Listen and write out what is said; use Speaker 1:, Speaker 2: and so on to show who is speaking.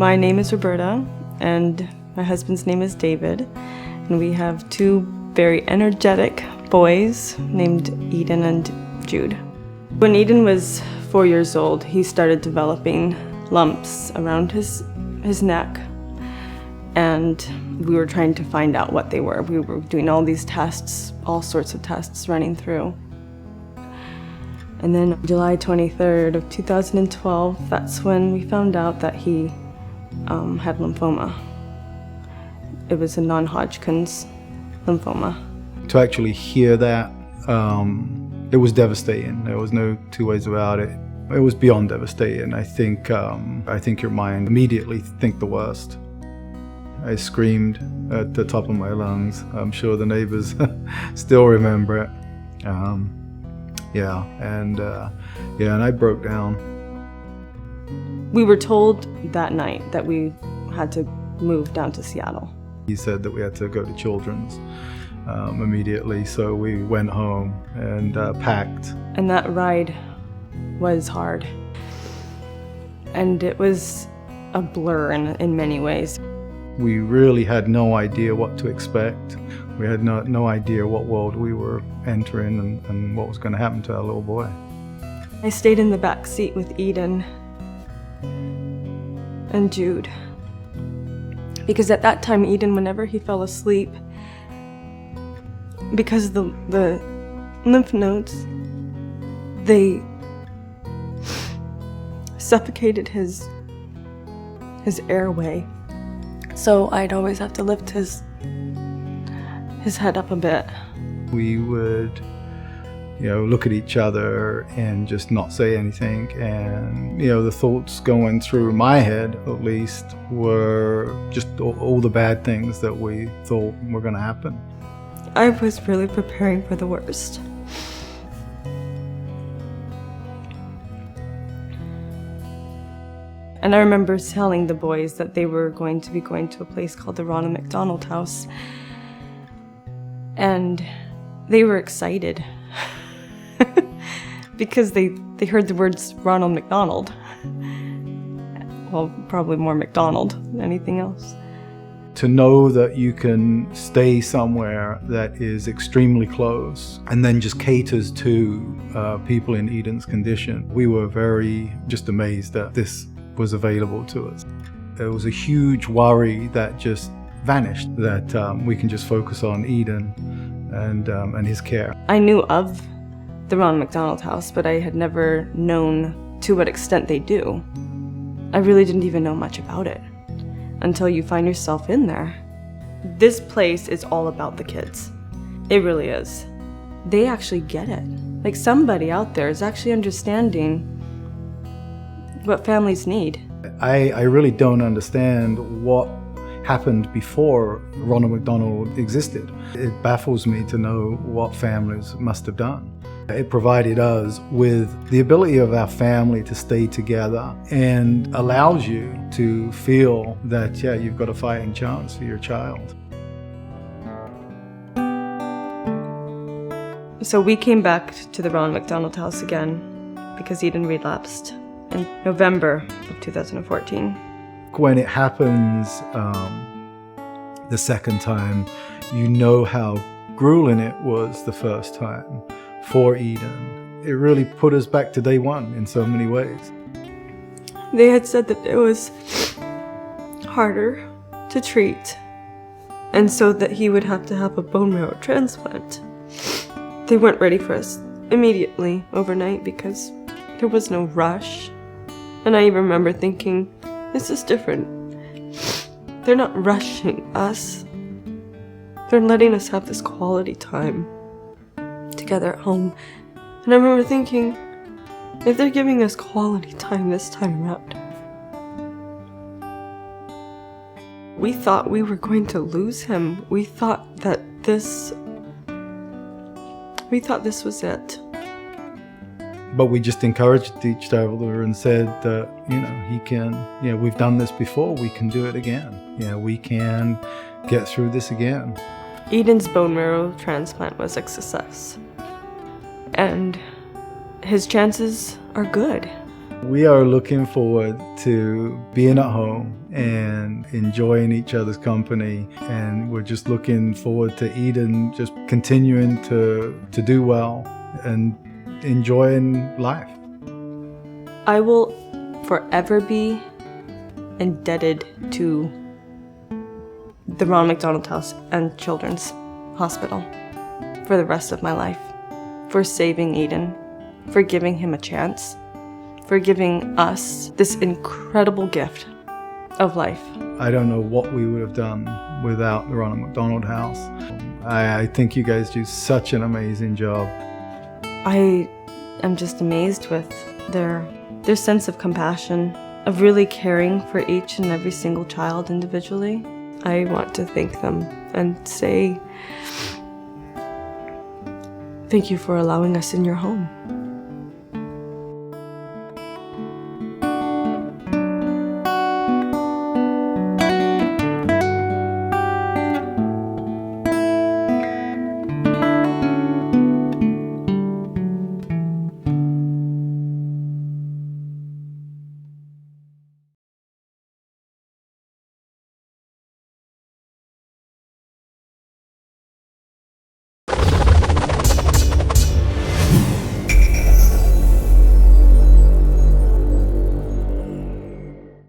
Speaker 1: My name is Roberta, and my husband's name is David, and we have two very energetic boys named Edan and Jude. When Edan was 4 years old, he started developing lumps around his neck, and we were trying to find out what they were. We were doing all these tests, all sorts of tests running through. And then July 23rd of 2012, that's when we found out that he had lymphoma. It was a non-Hodgkin's lymphoma. To
Speaker 2: actually hear that, it was devastating. There was no two ways about it. It was beyond devastating. I think your mind immediately think the worst. I screamed at the top of my lungs. I'm sure the neighbors still remember it. And I broke down.
Speaker 1: We were told that night that we had to move down to Seattle.
Speaker 2: He said that we had to go to Children's immediately, so we went home and packed.
Speaker 1: And that ride was hard. And it was a blur in many ways.
Speaker 2: We really had no idea what to expect. We had no idea what world we were entering and what was going to happen to our little boy.
Speaker 1: I stayed in the back seat with Edan and Jude. Because at that time, Edan, whenever he fell asleep, because the lymph nodes, they suffocated his airway. So I'd always have to lift his head up a bit.
Speaker 2: We would, look at each other and just not say anything. And, the thoughts going through my head, at least, were just all the bad things that we thought were going to happen.
Speaker 1: I was really preparing for the worst. And I remember telling the boys that they were going to be going to a place called the Ronald McDonald House. And they were excited because they heard the words Ronald McDonald. Well, probably more McDonald than anything else.
Speaker 2: To know that you can stay somewhere that is extremely close and then just caters to people in Edan's condition, we were very just amazed that this was available to us. There was a huge worry that just vanished, that we can just focus on Edan and his care.
Speaker 1: I knew of the Ronald McDonald House, but I had never known to what extent they do. I really didn't even know much about it until you find yourself in there. This place is all about the kids. It really is. They actually get it. Like, somebody out there is actually understanding what families need.
Speaker 2: I really don't understand what happened before Ronald McDonald existed. It baffles me to know what families must have done. It provided us with the ability of our family to stay together and allows you to feel that, you've got a fighting chance for your child.
Speaker 1: So we came back to the Ronald McDonald House again because Edan relapsed in November of 2014.
Speaker 2: When it happens the second time, you know how grueling it was the first time for Edan. It really put us back to day one in so many ways.
Speaker 1: They had said that it was harder to treat, and so that he would have to have a bone marrow transplant. They weren't ready for us immediately overnight because there was no rush. And I even remember thinking, this is different. They're not rushing us. They're letting us have this quality time together at home. And I remember thinking, if they're giving us quality time this time around, we thought we were going to lose him. We thought this was it.
Speaker 2: But we just encouraged each other and said that, he can, we've done this before, we can do it again. We can get through this again.
Speaker 1: Edan's bone marrow transplant was a success. And his chances are good.
Speaker 2: We are looking forward to being at home and enjoying each other's company, and we're just looking forward to Edan just continuing to do well and enjoying life.
Speaker 1: I will forever be indebted to the Ronald McDonald House and Children's Hospital for the rest of my life, for saving Edan, for giving him a chance, for giving us this incredible gift of life.
Speaker 2: I don't know what we would have done without the Ronald McDonald House. I think you guys do such an amazing job.
Speaker 1: I am just amazed with their sense of compassion, of really caring for each and every single child individually. I want to thank them and say thank you for allowing us in your home.